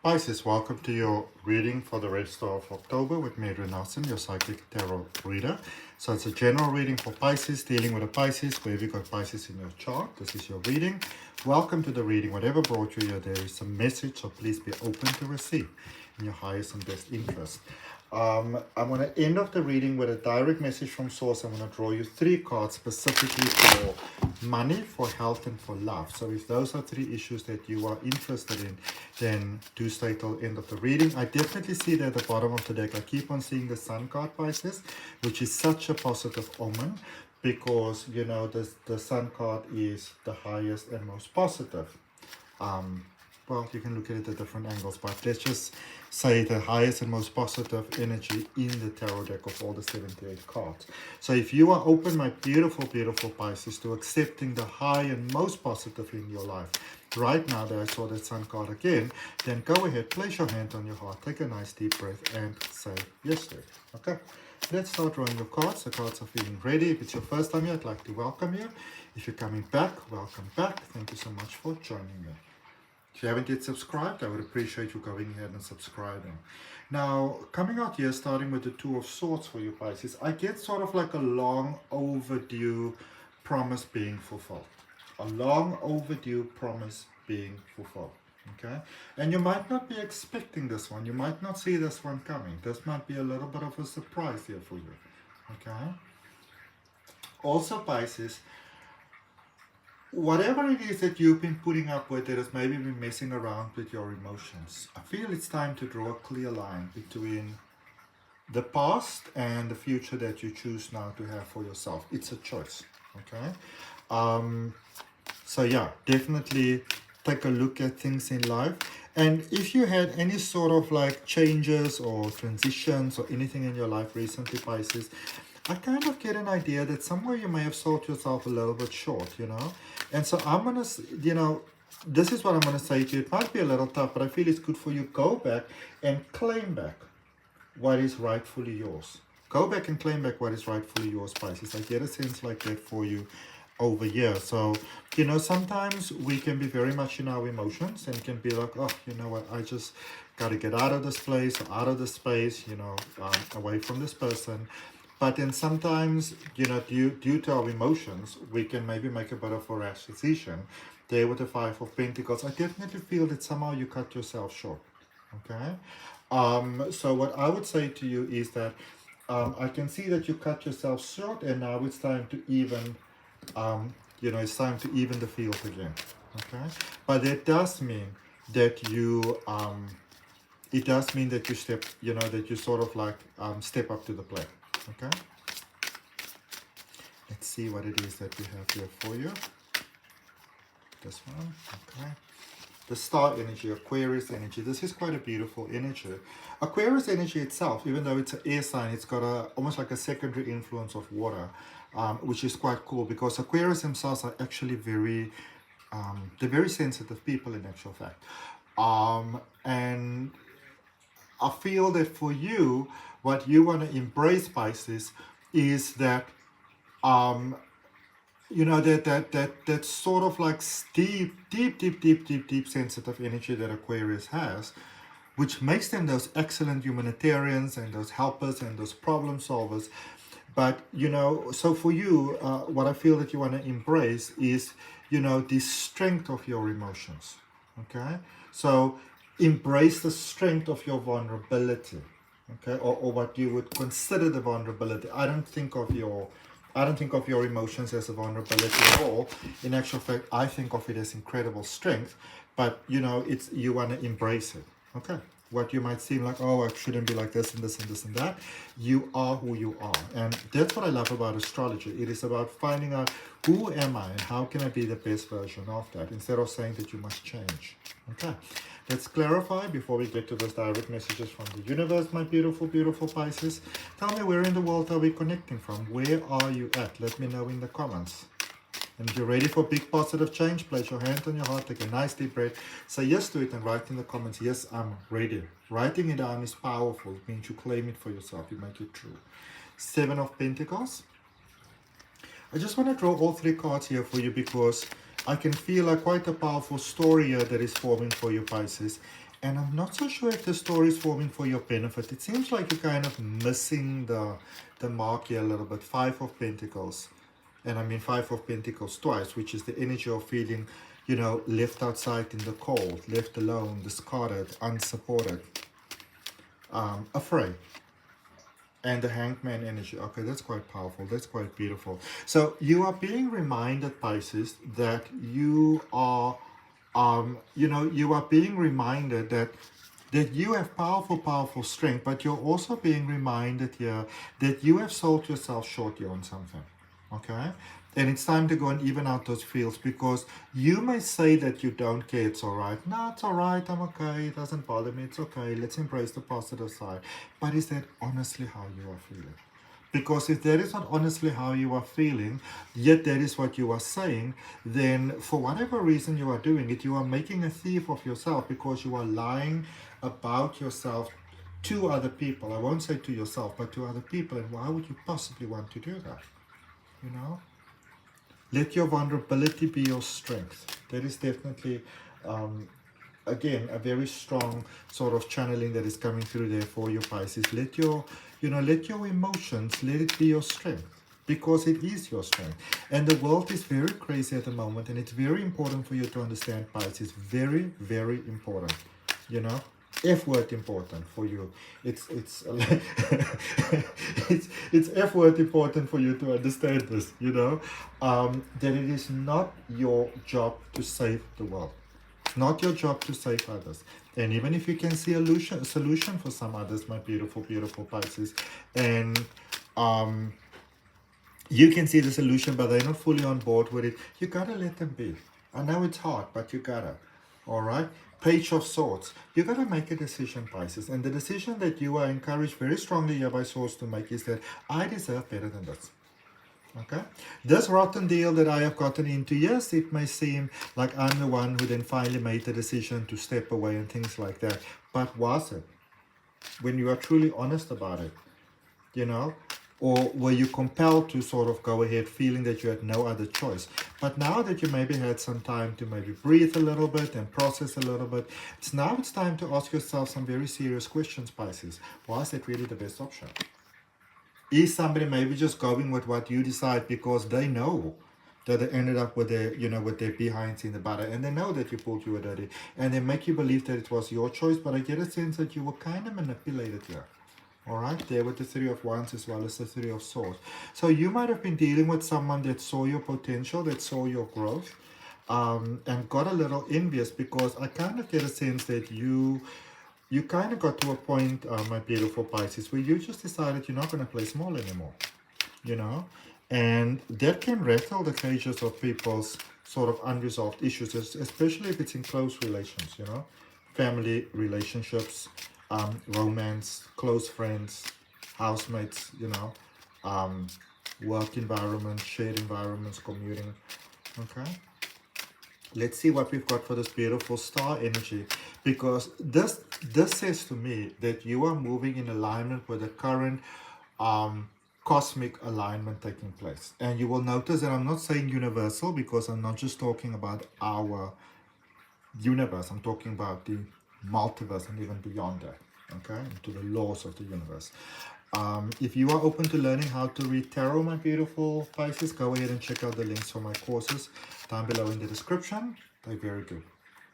Pisces, welcome to your reading for the rest of October with me, Nelson, your psychic tarot reader. So it's a general reading for Pisces, dealing with a Pisces, wherever you got Pisces in your chart. This is your reading. Welcome to the reading. Whatever brought you here, there is a message, so please be open to receive in your highest and best interest. I'm going to end off the reading with a direct message from Source. I'm going to draw you 3 cards specifically for money, for health, and for love. So if those are 3 issues that you are interested in, then do stay till the end of the reading. I definitely see that at the bottom of the deck, I keep on seeing the Sun card, Pisces, which is such a positive omen because, you know, the Sun card is the highest and most positive. Well, you can look at it at different angles, but let's just say the highest and most positive energy in the tarot deck of all the 78 cards. So if you are open, my beautiful, beautiful Pisces, to accepting the high and most positive in your life, right now that I saw that Sun card again, then go ahead, place your hand on your heart, take a nice deep breath and say yes to it. Okay, let's start drawing your cards. The cards are feeling ready. If it's your first time here, I'd like to welcome you. If you're coming back, welcome back. Thank you so much for joining me. If you haven't yet subscribed, I would appreciate you going ahead and subscribing. Now, coming out here, starting with the Two of Swords for you, Pisces, I get sort of like a long overdue promise being fulfilled. A long overdue promise being fulfilled. Okay? And you might not be expecting this one. You might not see this one coming. This might be a little bit of a surprise here for you. Okay? Also, Pisces, whatever it is that you've been putting up with that has maybe been messing around with your emotions, I feel it's time to draw a clear line between the past and the future that you choose now to have for yourself. It's a choice, okay? So yeah, definitely take a look at things in life. And if you had any sort of like changes or transitions or anything in your life recently, Pisces, I kind of get an idea that somewhere you may have sold yourself a little bit short, you know. And so I'm going to, you know, this is what I'm going to say to you. It might be a little tough, but I feel it's good for you. Go back and claim back what is rightfully yours. Go back and claim back what is rightfully yours, Pisces. I get a sense like that for you over here. So, you know, sometimes we can be very much in our emotions and can be like, oh, you know what, I just got to get out of this place or out of this space, you know, away from this person. But then sometimes, you know, due to our emotions, we can maybe make a bit of a rash decision. There with the 5 of Pentacles, I definitely feel that somehow you cut yourself short, okay? So what I would say to you is that I can see that you cut yourself short, and now it's time to even, you know, it's time to even the field again, okay? But it does mean that you, it does mean that you step, you know, that you sort of like step up to the plate. Okay, let's see what it is that we have here for you. This one, okay. The star energy, Aquarius energy. This is quite a beautiful energy. Aquarius energy itself, even though it's an air sign, it's got almost like a secondary influence of water, which is quite cool because Aquarius themselves are actually very, they're very sensitive people in actual fact. And I feel that for you, what you want to embrace, Pisces, is that, you know, that sort of like deep sensitive energy that Aquarius has, which makes them those excellent humanitarians and those helpers and those problem solvers. But, you know, so for you, what I feel that you want to embrace is, you know, the strength of your emotions, okay? So embrace the strength of your vulnerability, okay, or what you would consider the vulnerability. I don't think of your emotions as a vulnerability at all. In actual fact, I think of it as incredible strength. But you know, it's, you want to embrace it, okay? What you might seem like, oh, I shouldn't be like this and this and this and that. You are who you are, and that's what I love about astrology. It is about finding out who am I and how can I be the best version of that, instead of saying that you must change. Okay. Let's clarify before we get to those direct messages from the universe, my beautiful, beautiful Pisces. Tell me, where in the world are we connecting from? Where are you at? Let me know in the comments. And if you're ready for big positive change, place your hand on your heart, take a nice deep breath, say yes to it, and write in the comments, yes, I'm ready. Writing it down is powerful. It means you claim it for yourself. You make it true. 7 of Pentacles. I just want to draw all 3 cards here for you because I can feel quite a powerful story here that is forming for you, Pisces. And I'm not so sure if the story is forming for your benefit. It seems like you're kind of missing the mark here a little bit. Five of Pentacles. And I mean Five of Pentacles twice, which is the energy of feeling, you know, left outside in the cold, left alone, discarded, unsupported, afraid. And the Hangman energy. Okay, that's quite powerful. That's quite beautiful. So you are being reminded, Pisces, that you are, you know, you are being reminded that you have powerful strength, but you're also being reminded here that you have sold yourself short here on something. Okay? And it's time to go and even out those fields, because you may say that you don't care, it's all right. No, it's all right, I'm okay, it doesn't bother me, it's okay, let's embrace the positive side. But is that honestly how you are feeling? Because if that is not honestly how you are feeling, yet that is what you are saying, then for whatever reason you are doing it, you are making a thief of yourself, because you are lying about yourself to other people. I won't say to yourself, but to other people. And why would you possibly want to do that? You know? Let your vulnerability be your strength. That is definitely, again, a very strong sort of channeling that is coming through there for you, Pisces. Let your, you know, let your emotions, let it be your strength, because it is your strength. And the world is very crazy at the moment, and it's very important for you to understand, Pisces. Very, very important, you know. F word important for you. It's it's F word important for you to understand this, you know, that it is not your job to save the world. It's not your job to save others. And even if you can see a solution for some others, my beautiful, beautiful Pisces, and you can see the solution, but they're not fully on board with it, you gotta let them be. I know it's hard, but you gotta. All right? Page of Swords. You got to make a decision, Pisces. And the decision that you are encouraged very strongly here by Swords to make is that I deserve better than this. Okay? This rotten deal that I have gotten into, yes, it may seem like I'm the one who then finally made the decision to step away and things like that. But was it? When you are truly honest about it, you know? Or were you compelled to sort of go ahead feeling that you had no other choice? But now that you maybe had some time to maybe breathe a little bit and process a little bit, it's time to ask yourself some very serious questions, Pisces. Was that really the best option? Is somebody maybe just going with what you decide because they know that they ended up with their, you know, with their behinds in the butter, and they know that you pulled you a dirty, and they make you believe that it was your choice, but I get a sense that you were kind of manipulated here. All right, there with the Three of Wands as well as the Three of Swords. So you might have been dealing with someone that saw your potential, that saw your growth, and got a little envious, because I kind of get a sense that you kind of got to a point, my beautiful Pisces, where you just decided you're not going to play small anymore, you know? And that can rattle the cages of people's sort of unresolved issues, especially if it's in close relations, you know? Family relationships, romance, close friends, housemates, you know, work environments, shared environments, commuting. Okay, let's see what we've got for this beautiful star energy, because this says to me that you are moving in alignment with the current cosmic alignment taking place. And you will notice that I'm not saying universal, because I'm not just talking about our universe, I'm talking about the multiverse and even beyond that, okay, into the laws of the universe. If you are open to learning how to read tarot, my beautiful Pisces, go ahead and check out the links for my courses down below in the description. They're very good.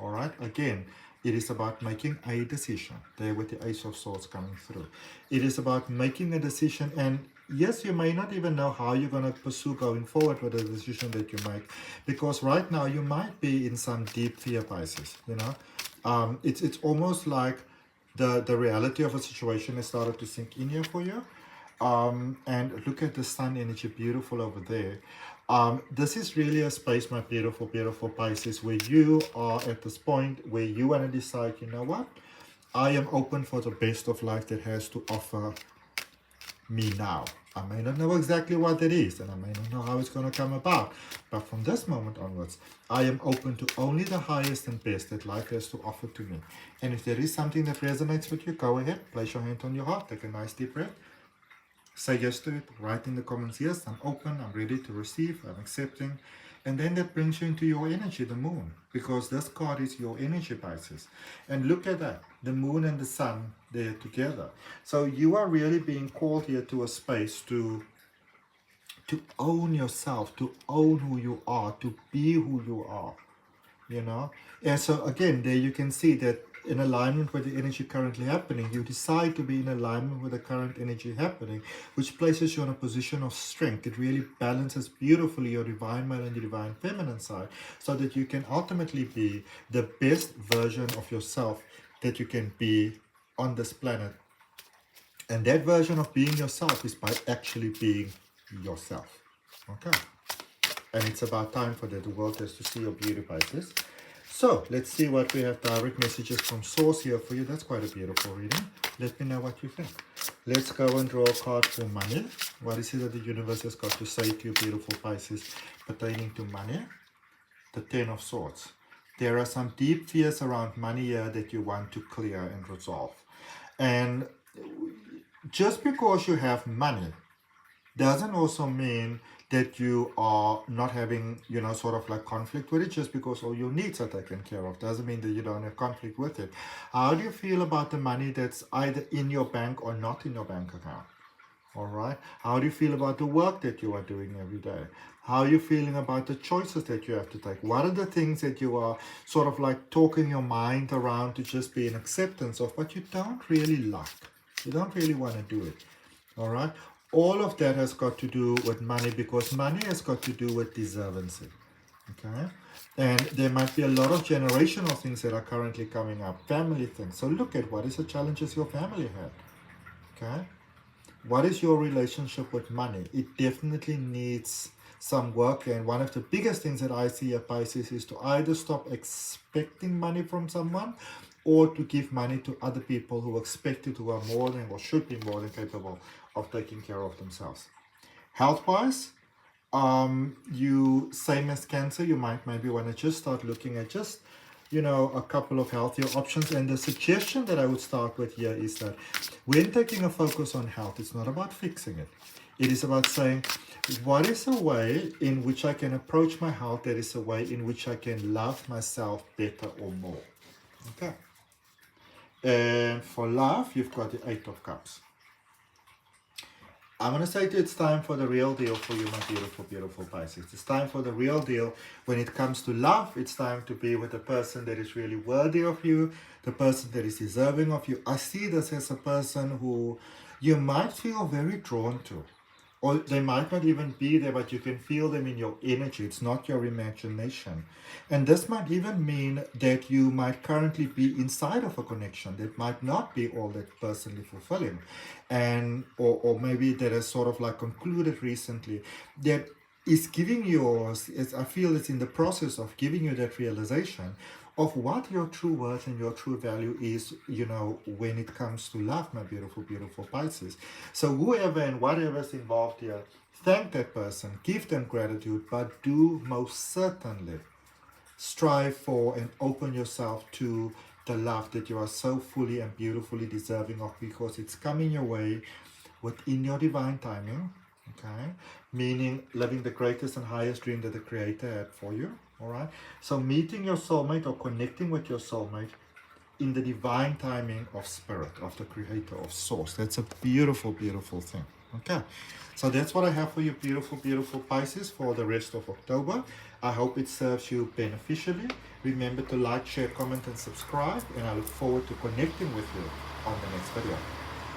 All right, again, it is about making a decision. There with the Ace of Swords coming through. It is about making a decision, and yes, you may not even know how you're going to pursue going forward with the decision that you make, because right now you might be in some deep fear, Pisces, you know. It's almost like the reality of a situation has started to sink in here for you. And look at the sun energy, beautiful over there. This is really a space, my beautiful, beautiful Pisces, where you are at this point where you want to decide, you know what? I am open for the best of life that has to offer me now. I may not know exactly what it is, and I may not know how it's going to come about, but from this moment onwards, I am open to only the highest and best that life has to offer to me. And if there is something that resonates with you, go ahead, place your hand on your heart, take a nice deep breath, say yes to it, write in the comments, yes, I'm open, I'm ready to receive, I'm accepting, And then that brings you into your energy, the moon, because this card is your energy, Pisces. And look at that, the moon and the sun, they're together. So you are really being called here to a space to own yourself, to own who you are, to be who you are, you know. And so again, there you can see that in alignment with the energy currently happening, you decide to be in alignment with the current energy happening, which places you in a position of strength. It really balances beautifully your divine male and your divine feminine side, so that you can ultimately be the best version of yourself that you can be on this planet. And that version of being yourself is by actually being yourself. Okay. And it's about time for the world has to see your beauty, Pisces. So let's see what we have. Direct messages from source here for you. That's quite a beautiful reading. Let me know what you think. Let's go and draw a card for money. What is it that the universe has got to say to you, beautiful Pisces, pertaining to money? The Ten of Swords. There are some deep fears around money here that you want to clear and resolve. And just because you have money doesn't also mean that you are not having, you know, sort of like conflict with it. Just because all your needs are taken care of doesn't mean that you don't have conflict with it. How do you feel about the money that's either in your bank or not in your bank account? All right. How do you feel about the work that you are doing every day? How are you feeling about the choices that you have to take? What are the things that you are sort of like talking your mind around to just be in acceptance of, but you don't really like? You don't really want to do it. All right. All of that has got to do with money, because money has got to do with deservancy. Okay. And there might be a lot of generational things that are currently coming up, family things. So look at what is the challenges your family had. Okay. What is your relationship with money? It definitely needs some work. And one of the biggest things that I see at Pisces is to either stop expecting money from someone, or to give money to other people who expect it, who are more than or should be more than capable of taking care of themselves. Health-wise, you, same as Cancer, you might maybe want to just start looking at just, you know, a couple of healthier options. And the suggestion that I would start with here is that when taking a focus on health, it's not about fixing it. It is about saying, what is a way in which I can approach my health that is a way in which I can love myself better or more. Okay. And for love, you've got the Eight of Cups. I'm going to say that it's time for the real deal for you, my beautiful, beautiful Pisces. It's time for the real deal. When it comes to love, it's time to be with the person that is really worthy of you, the person that is deserving of you. I see this as a person who you might feel very drawn to. Or they might not even be there, but you can feel them in your energy. It's not your imagination. And this might even mean that you might currently be inside of a connection that might not be all that personally fulfilling. And or maybe that has sort of like concluded recently, that is giving you, I feel it's in the process of giving you that realization of what your true worth and your true value is, you know, when it comes to love, my beautiful, beautiful Pisces. So whoever and whatever is involved here, thank that person, give them gratitude, but do most certainly strive for and open yourself to the love that you are so fully and beautifully deserving of, because it's coming your way within your divine timing. Okay, meaning living the greatest and highest dream that the Creator had for you. All right, so meeting your soulmate or connecting with your soulmate in the divine timing of Spirit, of the Creator, of Source. That's a beautiful, beautiful thing. Okay, so that's what I have for you, beautiful, beautiful Pisces, for the rest of October. I hope it serves you beneficially. Remember to like, share, comment, and subscribe, and I look forward to connecting with you on the next video.